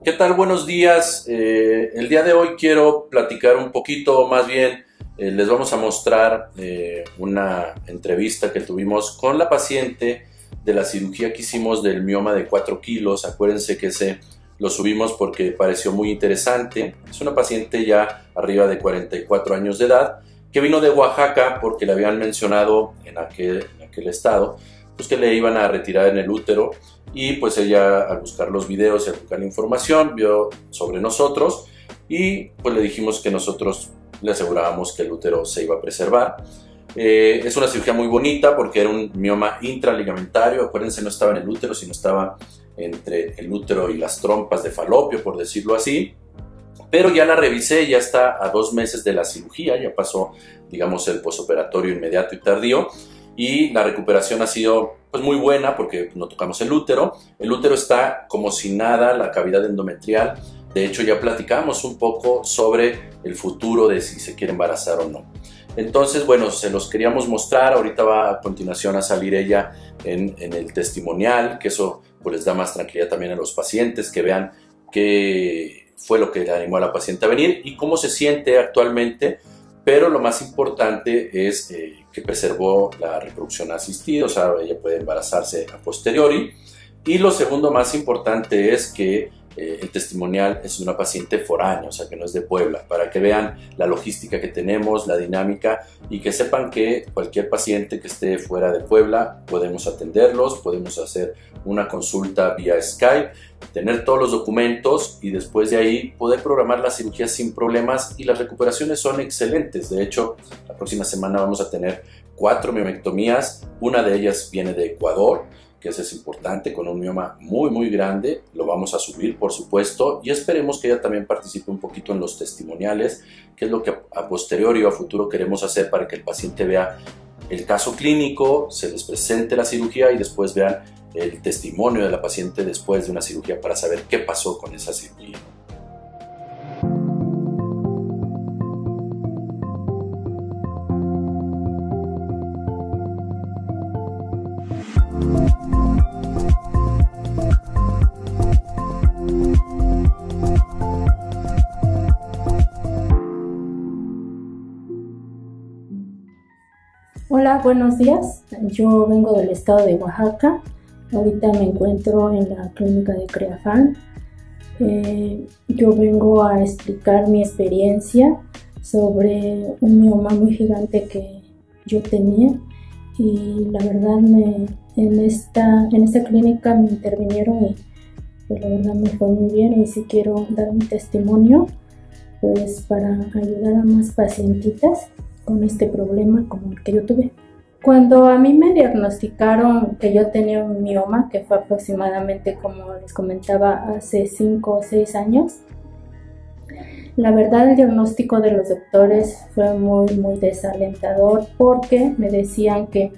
¿Qué tal? Buenos días. El día de hoy quiero platicar un poquito, más bien les vamos a mostrar una entrevista que tuvimos con la paciente de la cirugía que hicimos del mioma de 4 kilos. Acuérdense que ese lo subimos porque pareció muy interesante. Es una paciente ya arriba de 44 años de edad que vino de Oaxaca porque le habían mencionado en aquel estado pues que le iban a retirar en el útero. Y pues ella, al buscar los videos y al buscar la información, vio sobre nosotros y pues le dijimos que nosotros le asegurábamos que el útero se iba a preservar. Es una cirugía muy bonita porque era un mioma intraligamentario. Acuérdense, no estaba en el útero, sino estaba entre el útero y las trompas de falopio, por decirlo así. Pero ya la revisé, ya está a 2 meses de la cirugía, ya pasó, digamos, el posoperatorio inmediato y tardío. Y la recuperación ha sido pues muy buena porque no tocamos el útero. El útero está como si nada, la cavidad endometrial. De hecho, ya platicamos un poco sobre el futuro de si se quiere embarazar o no. Entonces, bueno, se los queríamos mostrar. Ahorita va a continuación a salir ella en el testimonial, que eso pues les da más tranquilidad también a los pacientes, que vean qué fue lo que le animó a la paciente a venir y cómo se siente actualmente. Pero lo más importante es que preservó la reproducción asistida, o sea, ella puede embarazarse a posteriori. Y lo segundo más importante es que el testimonial es de una paciente foránea, o sea, que no es de Puebla, para que vean la logística que tenemos, la dinámica, y que sepan que cualquier paciente que esté fuera de Puebla podemos atenderlos, podemos hacer una consulta vía Skype, tener todos los documentos y después de ahí poder programar la cirugía sin problemas, y las recuperaciones son excelentes. De hecho, la próxima semana vamos a tener 4 miomectomías, una de ellas viene de Ecuador, que eso es importante, con un mioma muy grande. Lo vamos a subir, por supuesto, y esperemos que ella también participe un poquito en los testimoniales, que es lo que a posteriori o a futuro queremos hacer para que el paciente vea el caso clínico, se les presente la cirugía y después vean el testimonio de la paciente después de una cirugía para saber qué pasó con esa cirugía. Hola, buenos días. Yo vengo del estado de Oaxaca. Ahorita me encuentro en la clínica de CREAFARM. Yo vengo a explicar mi experiencia sobre un mioma muy gigante que yo tenía, y la verdad en esta clínica me intervinieron y pues la verdad me fue muy bien, y si quiero dar mi testimonio pues para ayudar a más pacientitas con este problema como el que yo tuve. Cuando a mí me diagnosticaron que yo tenía un mioma, que fue aproximadamente, como les comentaba, hace 5 o 6 años, la verdad el diagnóstico de los doctores fue muy desalentador, porque me decían que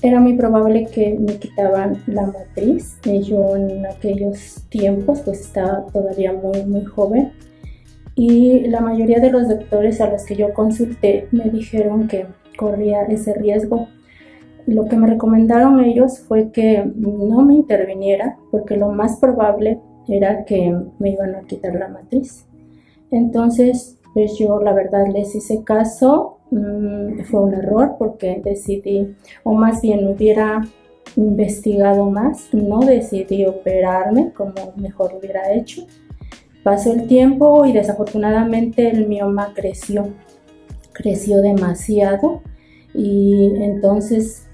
era muy probable que me quitaban la matriz. Yo en aquellos tiempos pues estaba todavía muy joven, y la mayoría de los doctores a los que yo consulté me dijeron que corría ese riesgo. Lo que me recomendaron ellos fue que no me interviniera, porque lo más probable era que me iban a quitar la matriz. Entonces pues yo la verdad les hice caso. Fue un error porque decidí, o más bien hubiera investigado más, no decidí operarme como mejor hubiera hecho. Pasó el tiempo y desafortunadamente el mioma creció demasiado, y entonces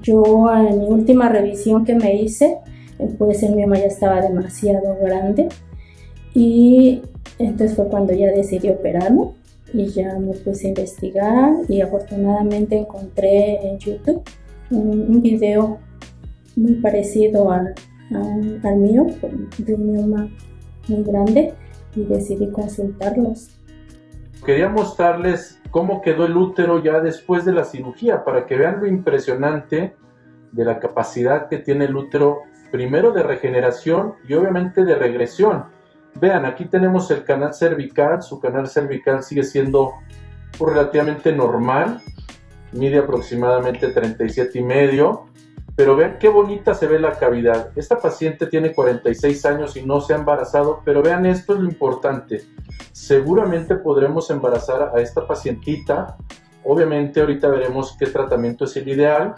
yo en mi última revisión que me hice, pues el mioma ya estaba demasiado grande, y entonces fue cuando ya decidí operarme y ya me puse a investigar, y afortunadamente encontré en YouTube un video muy parecido al mío, de un mioma muy grande, y decidí consultarlos. Quería mostrarles cómo quedó el útero ya después de la cirugía, para que vean lo impresionante de la capacidad que tiene el útero, primero de regeneración y obviamente de regresión. Vean, aquí tenemos el canal cervical. Su canal cervical sigue siendo relativamente normal, mide aproximadamente 37,5. Pero vean qué bonita se ve la cavidad. Esta paciente tiene 46 años y no se ha embarazado, pero vean, esto es lo importante. Seguramente podremos embarazar a esta pacientita. Obviamente ahorita veremos qué tratamiento es el ideal,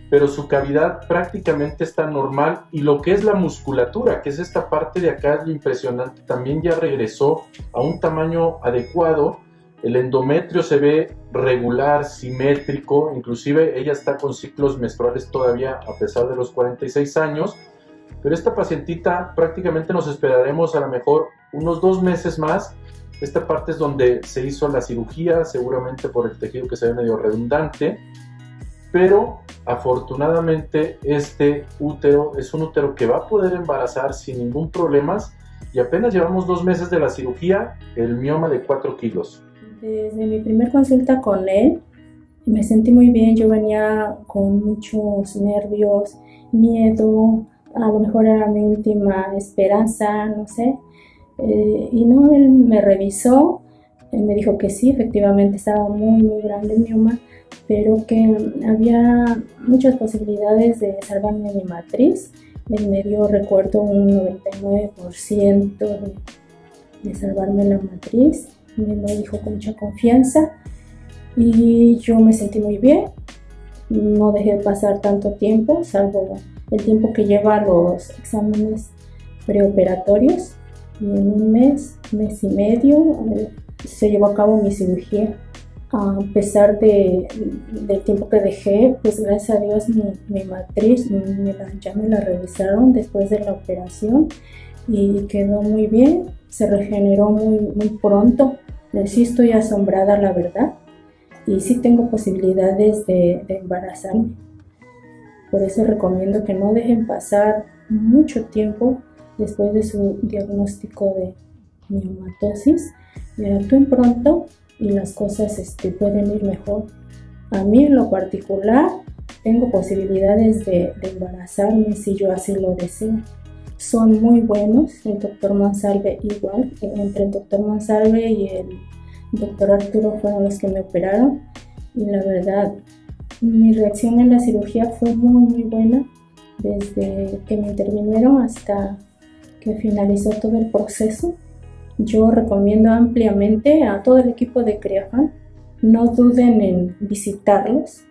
pero su cavidad prácticamente está normal, y lo que es la musculatura, que es esta parte de acá, es lo impresionante, también ya regresó a un tamaño adecuado. El endometrio se ve regular, simétrico, inclusive ella está con ciclos menstruales todavía a pesar de los 46 años, pero esta pacientita prácticamente nos esperaremos a lo mejor unos 2 meses más. Esta parte es donde se hizo la cirugía, seguramente por el tejido que se ve medio redundante, pero afortunadamente este útero es un útero que va a poder embarazar sin ningún problema, y apenas llevamos 2 meses de la cirugía, el mioma de 4 kilos. Desde mi primer consulta con él me sentí muy bien. Yo venía con muchos nervios, miedo, a lo mejor era mi última esperanza, no sé. Y no, él me revisó, él me dijo que sí, efectivamente estaba muy grande el mioma, pero que había muchas posibilidades de salvarme mi matriz. Él me dio, recuerdo, un 99% de salvarme la matriz. Me lo dijo con mucha confianza y yo me sentí muy bien. No dejé pasar tanto tiempo, salvo el tiempo que lleva los exámenes preoperatorios, y en un mes y medio se llevó a cabo mi cirugía. A pesar del tiempo que dejé, pues gracias a Dios mi matriz ya me la revisaron después de la operación y quedó muy bien, se regeneró muy pronto. Sí estoy asombrada, la verdad, y sí tengo posibilidades de embarazarme. Por eso recomiendo que no dejen pasar mucho tiempo después de su diagnóstico de miomatosis, y actúen pronto y las cosas pueden ir mejor. A mí en lo particular tengo posibilidades de embarazarme si yo así lo deseo. Son muy buenos, el doctor Monsalve igual. Entre el doctor Monsalve y el doctor Arturo fueron los que me operaron, y la verdad mi reacción en la cirugía fue muy buena, desde que me intervinieron hasta que finalizó todo el proceso. Yo recomiendo ampliamente a todo el equipo de CREAFAM, no duden en visitarlos,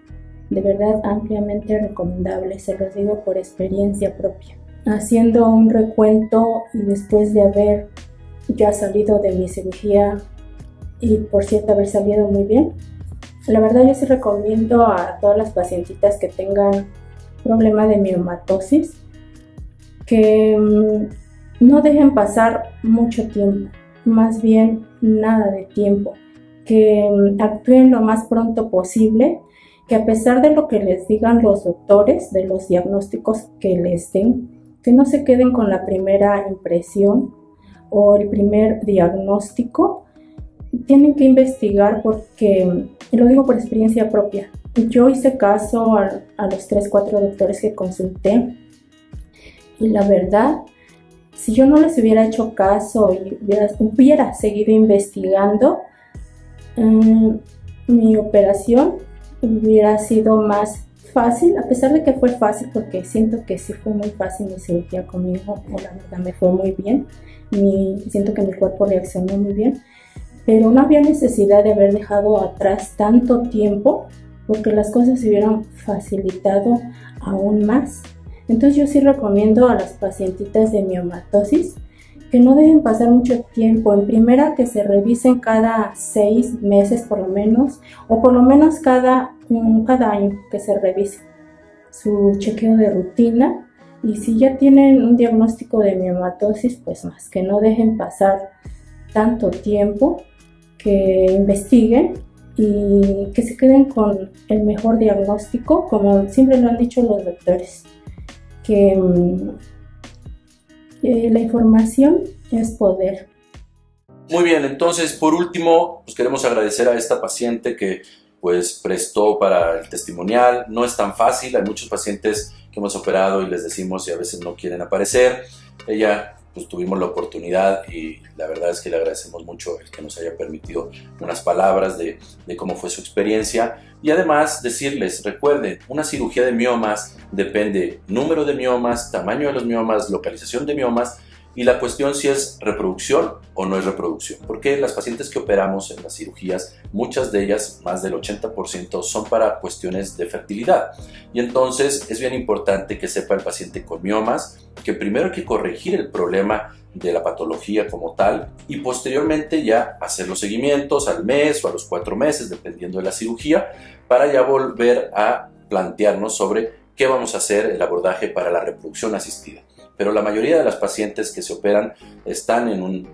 de verdad ampliamente recomendable, se los digo por experiencia propia. Haciendo un recuento, y después de haber ya salido de mi cirugía, y por cierto haber salido muy bien, la verdad yo sí recomiendo a todas las pacientitas que tengan problema de miomatosis que no dejen pasar mucho tiempo, más bien nada de tiempo, que actúen lo más pronto posible, que a pesar de lo que les digan los doctores, de los diagnósticos que les den, que no se queden con la primera impresión o el primer diagnóstico. Tienen que investigar, porque, y lo digo por experiencia propia, yo hice caso a los 3-4 doctores que consulté, y la verdad, si yo no les hubiera hecho caso y hubiera seguido investigando, mi operación hubiera sido más fácil, a pesar de que fue fácil, porque siento que sí fue muy fácil mi cirugía conmigo, la verdad me fue muy bien, siento que mi cuerpo reaccionó muy bien, pero no había necesidad de haber dejado atrás tanto tiempo, porque las cosas se hubieran facilitado aún más. Entonces yo sí recomiendo a las pacientitas de miomatosis que no dejen pasar mucho tiempo. En primera, que se revisen cada 6 meses por lo menos, o por lo menos cada año que se revise su chequeo de rutina. Y si ya tienen un diagnóstico de miomatosis, pues más, que no dejen pasar tanto tiempo, que investiguen y que se queden con el mejor diagnóstico, como siempre lo han dicho los doctores, que la información es poder. Muy bien, entonces por último, pues queremos agradecer a esta paciente que pues prestó para el testimonial. No es tan fácil, hay muchos pacientes que hemos operado y les decimos y a veces no quieren aparecer. Ella pues tuvimos la oportunidad y la verdad es que le agradecemos mucho el que nos haya permitido unas palabras de cómo fue su experiencia. Y además decirles, recuerden, una cirugía de miomas depende número de miomas, tamaño de los miomas, localización de miomas, y la cuestión si es reproducción o no es reproducción, porque las pacientes que operamos en las cirugías, muchas de ellas, más del 80%, son para cuestiones de fertilidad. Y entonces es bien importante que sepa el paciente con miomas que primero hay que corregir el problema de la patología como tal y posteriormente ya hacer los seguimientos al mes o a los 4 meses, dependiendo de la cirugía, para ya volver a plantearnos sobre qué vamos a hacer el abordaje para la reproducción asistida. Pero la mayoría de las pacientes que se operan están en un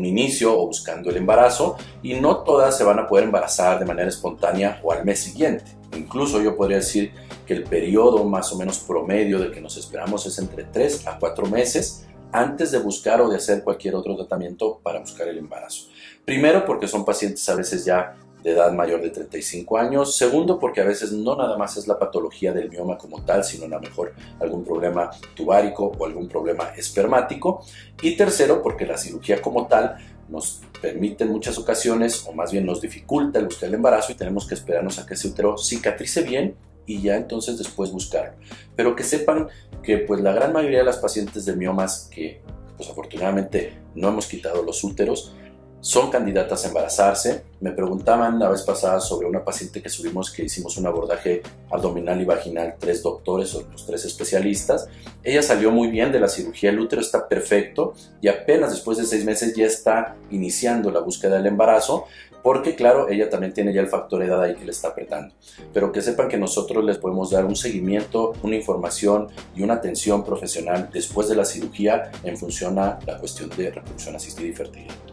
inicio o buscando el embarazo y no todas se van a poder embarazar de manera espontánea o al mes siguiente. Incluso yo podría decir que el periodo más o menos promedio del que nos esperamos es entre 3 a 4 meses antes de buscar o de hacer cualquier otro tratamiento para buscar el embarazo. Primero, porque son pacientes a veces ya de edad mayor de 35 años. Segundo, porque a veces no nada más es la patología del mioma como tal, sino a lo mejor algún problema tubárico o algún problema espermático. Y tercero, porque la cirugía como tal nos permite en muchas ocasiones, o más bien nos dificulta el buscar el embarazo y tenemos que esperarnos a que ese útero cicatrice bien y ya entonces después buscarlo. Pero que sepan que pues la gran mayoría de las pacientes de miomas que pues afortunadamente no hemos quitado los úteros, son candidatas a embarazarse. Me preguntaban la vez pasada sobre una paciente que subimos que hicimos un abordaje abdominal y vaginal, 3 doctores o los 3 especialistas. Ella salió muy bien de la cirugía, el útero está perfecto y apenas después de 6 meses ya está iniciando la búsqueda del embarazo, porque claro, ella también tiene ya el factor edad ahí que le está apretando. Pero que sepan que nosotros les podemos dar un seguimiento, una información y una atención profesional después de la cirugía en función a la cuestión de reproducción asistida y fertilidad.